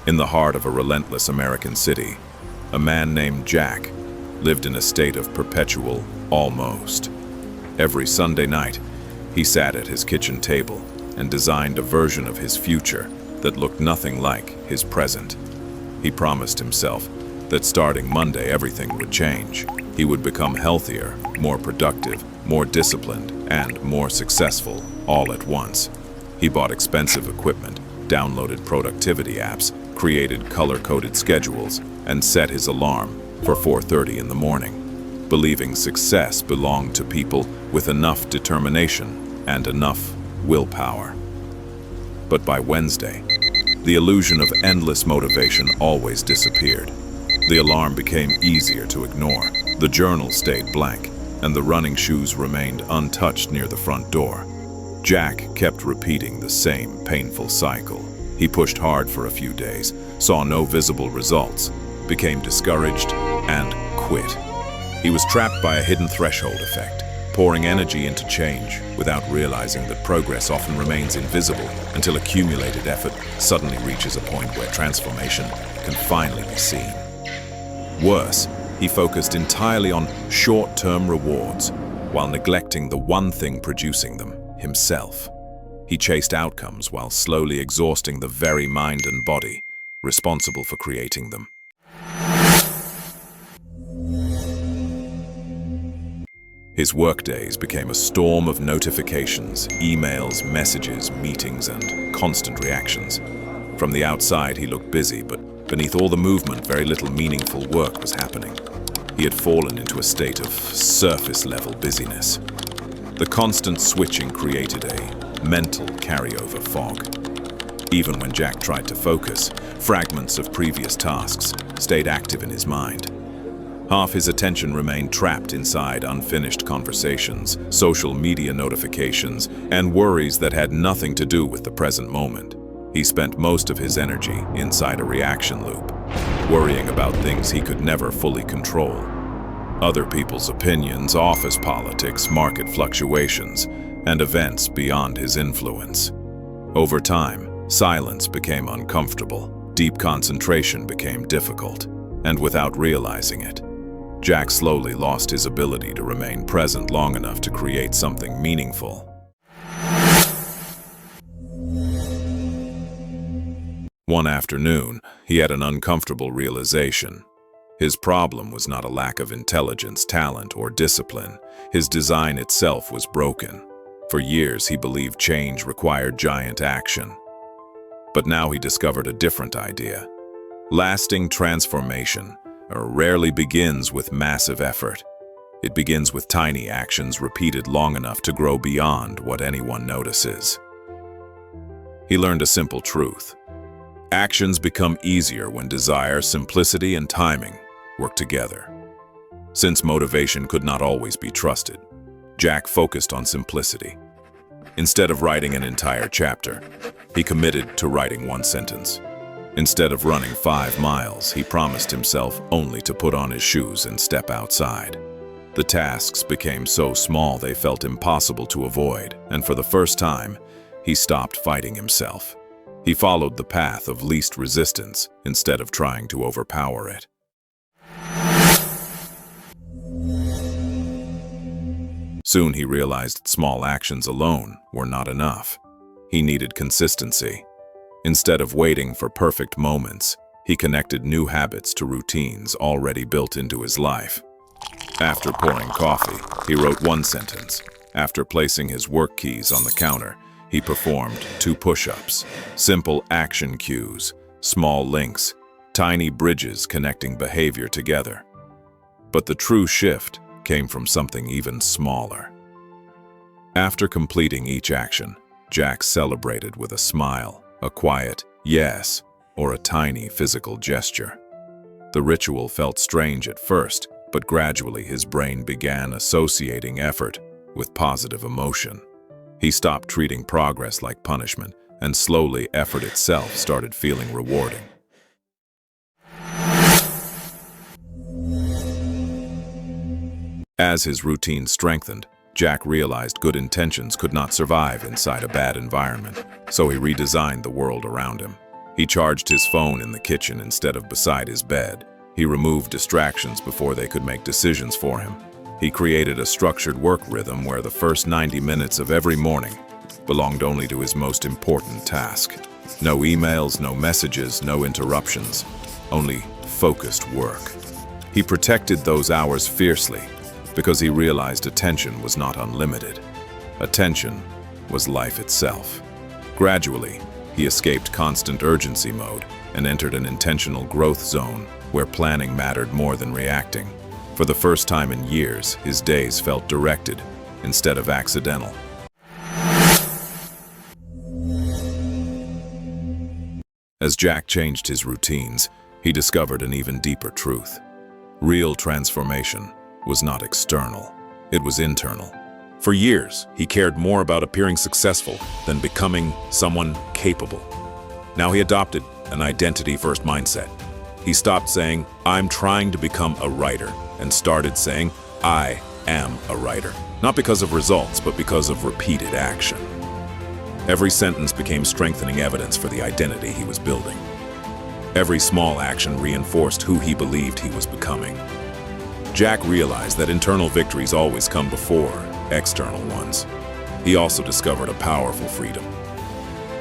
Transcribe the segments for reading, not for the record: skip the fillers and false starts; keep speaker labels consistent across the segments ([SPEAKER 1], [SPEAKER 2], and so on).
[SPEAKER 1] In the heart of a relentless American city, a man named Jack lived in a state of perpetual almost. Every Sunday night, he sat at his kitchen table and designed a version of his future that looked nothing like his present. He promised himself that starting Monday everything would change. He would become healthier, more productive, more disciplined, and more successful all at once. He bought expensive equipment, downloaded productivity apps, created color-coded schedules, and set his alarm for 4:30 in the morning, believing success belonged to people with enough determination and enough willpower. But by Wednesday, the illusion of endless motivation always disappeared. The alarm became easier to ignore, the journal stayed blank, and the running shoes remained untouched near the front door. Jack kept repeating the same painful cycle. He pushed hard for a few days, saw no visible results, became discouraged, and quit. He was trapped by a hidden threshold effect, pouring energy into change without realizing that progress often remains invisible until accumulated effort suddenly reaches a point where transformation can finally be seen. Worse, he focused entirely on short-term rewards while neglecting the one thing producing them, himself. He chased outcomes while slowly exhausting the very mind and body responsible for creating them. His workdays became a storm of notifications, emails, messages, meetings, and constant reactions. From the outside, he looked busy, but beneath all the movement, very little meaningful work was happening. He had fallen into a state of surface-level busyness. The constant switching created a mental carryover fog. Even when Jack tried to focus, fragments of previous tasks stayed active in his mind. Half his attention remained trapped inside unfinished conversations, social media notifications, and worries that had nothing to do with the present moment. He spent most of his energy inside a reaction loop, worrying about things he could never fully control. Other people's opinions, office politics, market fluctuations, and events beyond his influence. Over time, silence became uncomfortable, deep concentration became difficult, and without realizing it, Jack slowly lost his ability to remain present long enough to create something meaningful. One afternoon, he had an uncomfortable realization. His problem was not a lack of intelligence, talent, or discipline. His design itself was broken. For years, he believed change required giant action. But now he discovered a different idea. Lasting transformation rarely begins with massive effort. It begins with tiny actions repeated long enough to grow beyond what anyone notices. He learned a simple truth. Actions become easier when desire, simplicity, and timing work together. Since motivation could not always be trusted, Jack focused on simplicity. Instead of writing an entire chapter, he committed to writing one sentence. Instead of running 5 miles, he promised himself only to put on his shoes and step outside. The tasks became so small they felt impossible to avoid, and for the first time, he stopped fighting himself. He followed the path of least resistance instead of trying to overpower it. Soon he realized small actions alone were not enough. He needed consistency. Instead of waiting for perfect moments, he connected new habits to routines already built into his life. After pouring coffee, he wrote one sentence. After placing his work keys on the counter, he performed 2 push-ups, simple action cues, small links, tiny bridges connecting behavior together. But the true shift came from something even smaller. After completing each action, Jack celebrated with a smile, a quiet yes, or a tiny physical gesture. The ritual felt strange at first, but gradually his brain began associating effort with positive emotion. He stopped treating progress like punishment, and slowly effort itself started feeling rewarding. As his routine strengthened, Jack realized good intentions could not survive inside a bad environment, so he redesigned the world around him. He charged his phone in the kitchen instead of beside his bed. He removed distractions before they could make decisions for him. He created a structured work rhythm where the first 90 minutes of every morning belonged only to his most important task. No emails, no messages, no interruptions, only focused work. He protected those hours fiercely because he realized attention was not unlimited. Attention was life itself. Gradually, he escaped constant urgency mode and entered an intentional growth zone where planning mattered more than reacting. For the first time in years, his days felt directed instead of accidental. As Jack changed his routines, he discovered an even deeper truth. Real transformation was not external, it was internal.
[SPEAKER 2] For years, he cared more about appearing successful than becoming someone capable. Now he adopted an identity-first mindset. He stopped saying, "I'm trying to become a writer," and started saying, "I am a writer." Not because of results, but because of repeated action. Every sentence became strengthening evidence for the identity he was building. Every small action reinforced who he believed he was becoming. Jack realized that internal victories always come before external ones. He also discovered a powerful freedom.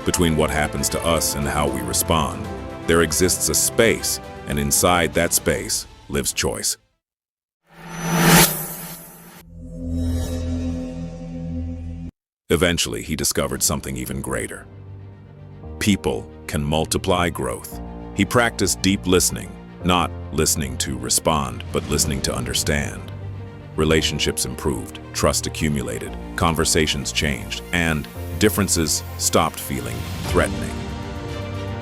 [SPEAKER 2] Between what happens to us and how we respond, there exists a space, and inside that space lives choice. Eventually, he discovered something even greater. People can multiply growth. He practiced deep listening, not listening to respond, but listening to understand. Relationships improved, trust accumulated, conversations changed, and differences stopped feeling threatening.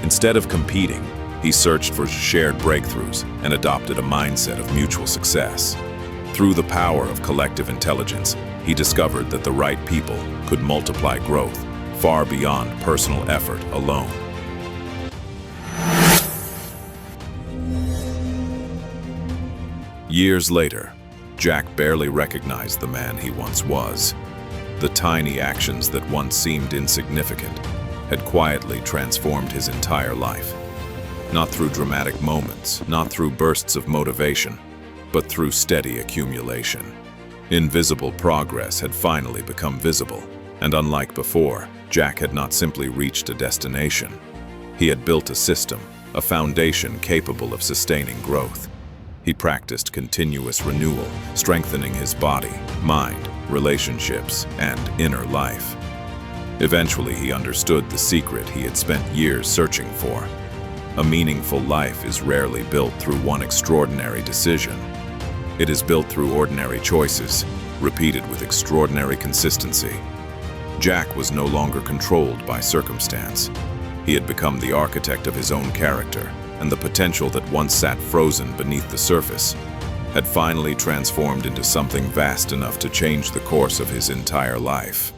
[SPEAKER 2] Instead of competing, he searched for shared breakthroughs and adopted a mindset of mutual success. Through the power of collective intelligence, he discovered that the right people could multiply growth far beyond personal effort alone. Years later, Jack barely recognized the man he once was. The tiny actions that once seemed insignificant had quietly transformed his entire life. Not through dramatic moments, not through bursts of motivation, but through steady accumulation. Invisible progress had finally become visible, and unlike before, Jack had not simply reached a destination. He had built a system, a foundation capable of sustaining growth. He practiced continuous renewal, strengthening his body, mind, relationships, and inner life. Eventually, he understood the secret he had spent years searching for. A meaningful life is rarely built through one extraordinary decision. It is built through ordinary choices, repeated with extraordinary consistency. Jack was no longer controlled by circumstance. He had become the architect of his own character, and the potential that once sat frozen beneath the surface had finally transformed into something vast enough to change the course of his entire life.